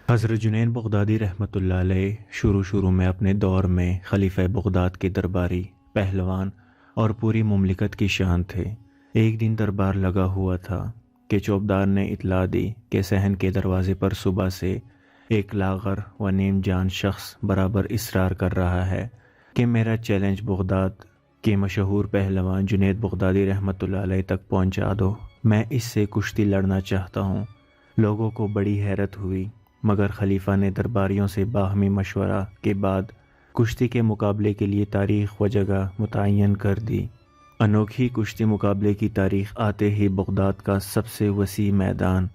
حضرت جنید بغدادی رحمۃ اللہ علیہ شروع میں اپنے دور میں خلیفہ بغداد کے درباری، پہلوان اور پوری مملکت کی شان تھے۔ ایک دن دربار لگا ہوا تھا کہ چوبدار نے اطلاع دی کہ صحن کے دروازے پر صبح سے ایک لاغر و نیم جان شخص برابر اصرار کر رہا ہے کہ میرا چیلنج بغداد کے مشہور پہلوان جنید بغدادی رحمۃ اللہ علیہ تک پہنچا دو، میں اس سے کشتی لڑنا چاہتا ہوں۔ لوگوں کو بڑی حیرت ہوئی، مگر خلیفہ نے درباریوں سے باہمی مشورہ کے بعد کشتی کے مقابلے کے لیے تاریخ و جگہ متعین کر دی۔ انوکھی کشتی مقابلے کی تاریخ آتے ہی بغداد کا سب سے وسیع میدان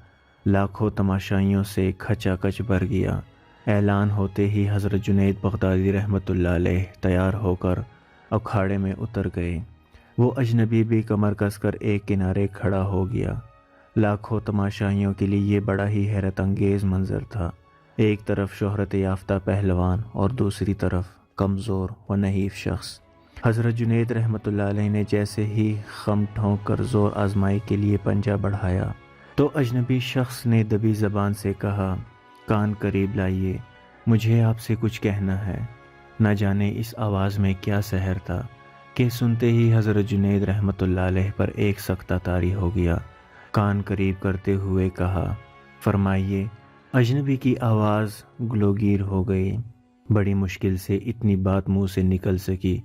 لاکھوں تماشائیوں سے کھچا کچ بھر گیا۔ اعلان ہوتے ہی حضرت جنید بغدادی رحمۃ اللہ علیہ تیار ہو کر اکھاڑے میں اتر گئے۔ وہ اجنبی بھی کمر کس کر ایک کنارے کھڑا ہو گیا۔ لاکھوں تماشائیوں کے لیے یہ بڑا ہی حیرت انگیز منظر تھا۔ ایک طرف شہرت یافتہ پہلوان اور دوسری طرف کمزور و نحیف شخص۔ حضرت جنید رحمۃ اللہ علیہ نے جیسے ہی خم ٹھونک کر زور آزمائی کے لیے پنجہ بڑھایا تو اجنبی شخص نے دبی زبان سے کہا، کان قریب لائیے، مجھے آپ سے کچھ کہنا ہے۔ نہ جانے اس آواز میں کیا سحر تھا کہ سنتے ہی حضرت جنید رحمۃ اللہ علیہ پر ایک سکتہ طاری ہو گیا۔ کان قریب کرتے ہوئے کہا، فرمائیے۔ اجنبی کی آواز گلوگیر ہو گئی۔ بڑی مشکل سے اتنی بات منہ سے نکل سکی،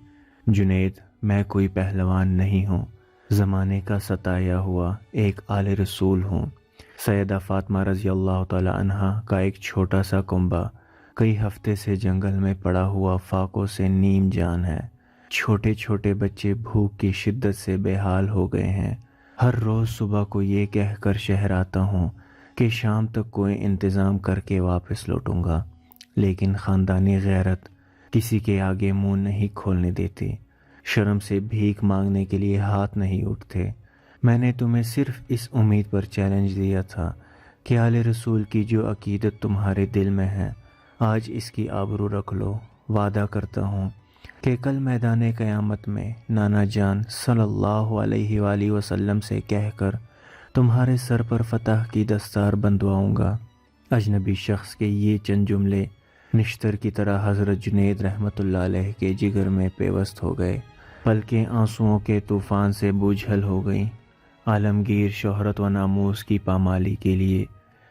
جنید، میں کوئی پہلوان نہیں ہوں، زمانے کا ستایا ہوا ایک آل رسول ہوں۔ سیدہ فاطمہ رضی اللہ تعالی عنہا کا ایک چھوٹا سا کنبہ کئی ہفتے سے جنگل میں پڑا ہوا فاقوں سے نیم جان ہے۔ چھوٹے چھوٹے بچے بھوک کی شدت سے بے حال ہو گئے ہیں۔ ہر روز صبح کو یہ کہہ کر شہر آتا ہوں کہ شام تک کوئی انتظام کر کے واپس لوٹوں گا، لیکن خاندانی غیرت کسی کے آگے منہ نہیں کھولنے دیتی، شرم سے بھیک مانگنے کے لیے ہاتھ نہیں اٹھتے۔ میں نے تمہیں صرف اس امید پر چیلنج دیا تھا کہ آل رسول کی جو عقیدت تمہارے دل میں ہے، آج اس کی آبرو رکھ لو۔ وعدہ کرتا ہوں کہ کل میدان قیامت میں نانا جان صلی اللہ علیہ وآلہ وسلم سے کہہ کر تمہارے سر پر فتح کی دستار بندھواؤں گا۔ اجنبی شخص کے یہ چند جملے نشتر کی طرح حضرت جنید رحمۃ اللہ علیہ کے جگر میں پیوست ہو گئے۔ پلکیں آنسوؤں کے طوفان سے بوجھل ہو گئیں۔ عالمگیر شہرت و ناموس کی پامالی کے لیے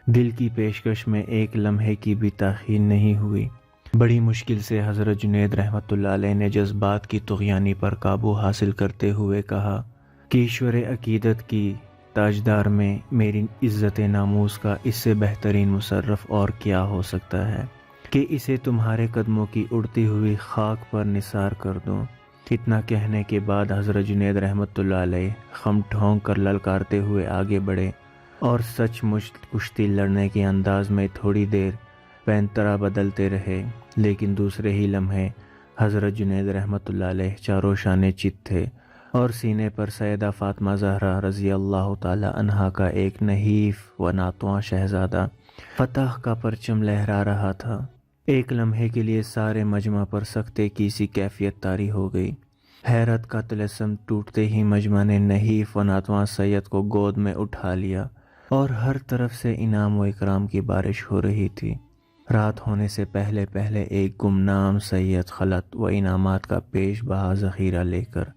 دل کی پیشکش میں ایک لمحے کی بھی تاخیر نہیں ہوئی۔ بڑی مشکل سے حضرت جنید رحمۃ اللہ علیہ نے جذبات کی طغیانی پر قابو حاصل کرتے ہوئے کہا کہ ایشور عقیدت کی تاجدار میں میری عزت ناموس کا اس سے بہترین مصرف اور کیا ہو سکتا ہے کہ اسے تمہارے قدموں کی اڑتی ہوئی خاک پر نثار کر دوں۔ اتنا کہنے کے بعد حضرت جنید رحمۃ اللہ علیہ خم ٹھونک کر للکارتے ہوئے آگے بڑھے اور سچ مچ کشتی لڑنے کے انداز میں تھوڑی دیر پینترا بدلتے رہے، لیکن دوسرے ہی لمحے حضرت جنید رحمۃ اللہ علیہ چاروں شانے چت تھے اور سینے پر سیدہ فاطمہ زہرا رضی اللہ تعالی عنہا کا ایک نحیف و ناتواں شہزادہ فتح کا پرچم لہرا رہا تھا۔ ایک لمحے کے لیے سارے مجمع پر سکتے کی سی کیفیت طاری ہو گئی۔ حیرت کا طلسم ٹوٹتے ہی مجمع نے نحیف و ناتواں سید کو گود میں اٹھا لیا اور ہر طرف سے انعام و اکرام کی بارش ہو رہی تھی۔ رات ہونے سے پہلے پہلے ایک گمنام سید خلعت و انعامات کا پیش بہا ذخیرہ لے کر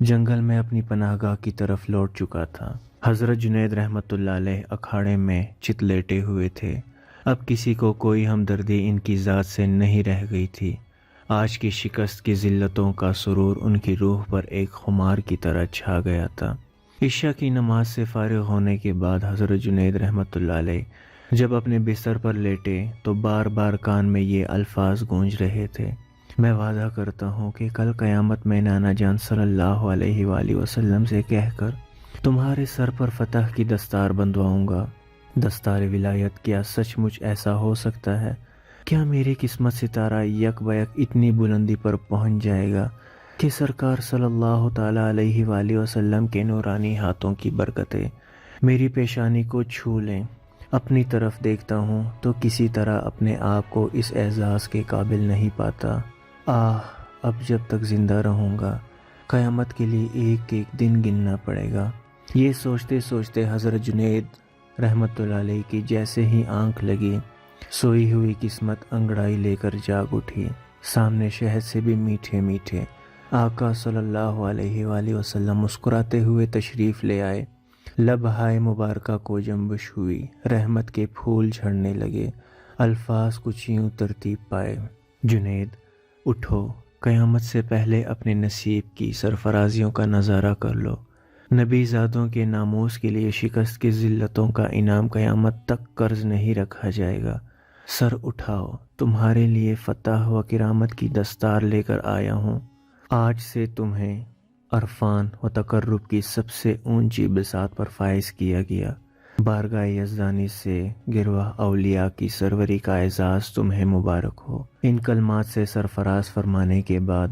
جنگل میں اپنی پناہ گاہ کی طرف لوٹ چکا تھا۔ حضرت جنید رحمۃ اللہ علیہ اکھاڑے میں چت لیٹے ہوئے تھے۔ اب کسی کو کوئی ہمدردی ان کی ذات سے نہیں رہ گئی تھی۔ آج کی شکست کی ذلتوں کا سرور ان کی روح پر ایک خمار کی طرح چھا گیا تھا۔ عشاء کی نماز سے فارغ ہونے کے بعد حضرت جنید رحمۃ اللہ علیہ جب اپنے بستر پر لیٹے تو بار بار کان میں یہ الفاظ گونج رہے تھے، میں وعدہ کرتا ہوں کہ کل قیامت میں نانا جان صلی اللہ علیہ وآلہ وسلم سے کہہ کر تمہارے سر پر فتح کی دستار بندھواؤں گا۔ دستار ولایت کیا سچ مچ ایسا ہو سکتا ہے؟ کیا میری قسمت ستارہ یک بیک اتنی بلندی پر پہنچ جائے گا کہ سرکار صلی اللہ تعالی علیہ وآلہ وسلم کے نورانی ہاتھوں کی برکتیں میری پیشانی کو چھو لیں؟ اپنی طرف دیکھتا ہوں تو کسی طرح اپنے آپ کو اس اعزاز کے قابل نہیں پاتا۔ اب جب تک زندہ رہوں گا قیامت کے لیے ایک ایک دن گننا پڑے گا۔ یہ سوچتے سوچتے حضرت جنید رحمۃ اللہ علیہ کی جیسے ہی آنکھ لگی سوئی ہوئی قسمت انگڑائی لے کر جاگ اٹھی، سامنے شہد سے بھی میٹھے میٹھے آقا صلی اللہ علیہ وآلہ وسلم مسکراتے ہوئے تشریف لے آئے۔ لب ہائے مبارکہ کو جنبش ہوئی، رحمت کے پھول جھڑنے لگے، الفاظ کچھ یوں ترتیب پائے: جنید اٹھو، قیامت سے پہلے اپنے نصیب کی سرفرازیوں کا نظارہ کر لو۔ نبی زادوں کے ناموس کے لیے شکست کی ذلتوں کا انعام قیامت تک قرض نہیں رکھا جائے گا۔ سر اٹھاؤ، تمہارے لیے فتح و کرامت کی دستار لے کر آیا ہوں۔ آج سے تمہیں عرفان و تقرب کی سب سے اونچی بساط پر فائز کیا گیا۔ بارگاہ یزدانی سے گروہ اولیاء کی سروری کا اعزاز تمہیں مبارک ہو۔ ان کلمات سے سرفراز فرمانے کے بعد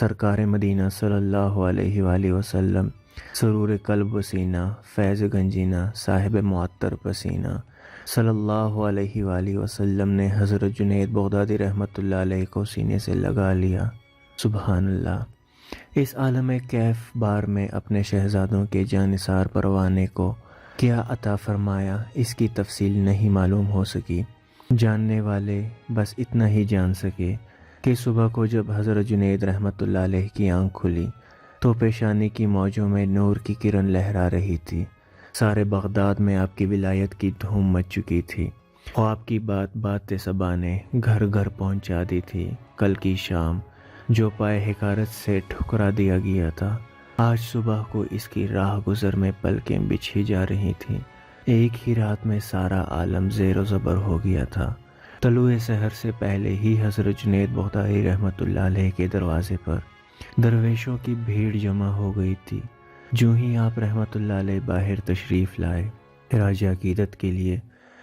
سرکار مدینہ صلی اللہ علیہ وآلہ وسلم سرور قلب و سینہ، فیض گنجینہ، صاحب معطر پسینہ صلی اللہ علیہ وآلہ وسلم نے حضرت جنید بغدادی رحمۃ اللہ علیہ کو سینے سے لگا لیا۔ سبحان اللہ۔ اس عالم کیف بار میں اپنے شہزادوں کے جانثار پروانے کو کیا عطا فرمایا، اس کی تفصیل نہیں معلوم ہو سکی۔ جاننے والے بس اتنا ہی جان سکے کہ صبح کو جب حضرت جنید رحمۃ اللہ علیہ کی آنکھ کھلی تو پیشانی کی موجوں میں نور کی کرن لہرا رہی تھی۔ سارے بغداد میں آپ کی ولایت کی دھوم مچ چکی تھی، خواب کی بات بات صبا نے گھر گھر پہنچا دی تھی۔ کل کی شام جو پائے حقارت سے ٹھکرا دیا گیا تھا، آج صبح کو اس کی راہ گزر میں پلکیں بچھی جا رہی تھیں۔ ایک ہی رات میں سارا عالم زیر و زبر ہو گیا تھا۔ طلوع سحر سے پہلے ہی حضرت جنید بغدادی رحمۃ اللہ علیہ کے دروازے پر درویشوں کی بھیڑ جمع ہو گئی تھی۔ جو ہی آپ رحمۃ اللہ علیہ باہر تشریف لائے، خراج عقیدت کے لیے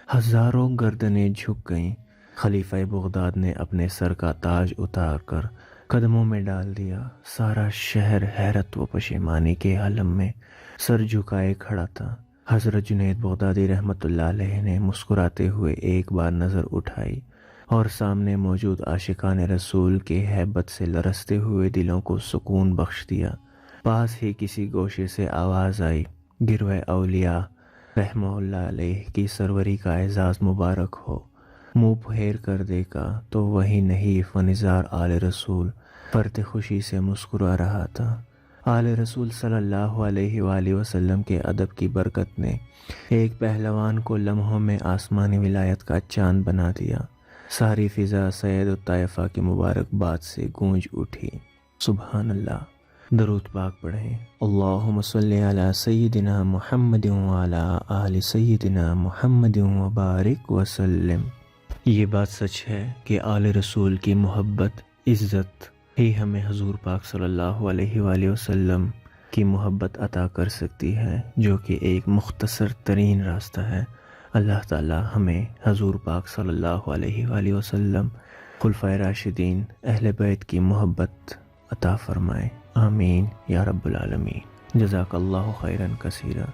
ہزاروں گردنیں جھک گئیں۔ خلیفہ بغداد نے اپنے سر کا تاج اتار کر قدموں میں ڈال دیا۔ سارا شہر حیرت و پشیمانی کے عالم میں سر جھکائے کھڑا تھا۔ حضرت جنید بغدادی رحمۃ اللہ علیہ نے مسکراتے ہوئے ایک بار نظر اٹھائی اور سامنے موجود عاشقان رسول کے ہیبت سے لرزتے ہوئے دلوں کو سکون بخش دیا۔ پاس ہی کسی گوشے سے آواز آئی: گروہ اولیاء رحمہ اللہ علیہ کی سروری کا اعزاز مبارک ہو۔ منہ پھیر کر دیکھا تو وہی نحیف و نزار آل رسول فرط خوشی سے مسکرا رہا تھا۔ آل رسول صلی اللہ علیہ وآلہ وسلم کے ادب کی برکت نے ایک پہلوان کو لمحوں میں آسمانی ولایت کا چاند بنا دیا۔ ساری فضا سید الطائفہ کی مبارکباد سے گونج اٹھی۔ سبحان اللہ۔ درود پاک پڑھیں۔ اللہم صلی علی سیدنا محمد وعلی آل سیدنا محمد وبارک وسلم۔ یہ بات سچ ہے کہ آل رسول کی محبت، عزت ہی ہمیں حضور پاک صلی اللہ علیہ وآلہ وسلم کی محبت عطا کر سکتی ہے، جو کہ ایک مختصر ترین راستہ ہے۔ اللہ تعالی ہمیں حضور پاک صلی اللہ علیہ وآلہ وسلم، خلفائے راشدین، اہل بیت کی محبت عطا فرمائے۔ آمین یا رب العالمین۔ جزاک اللہ خیرا کثیرا۔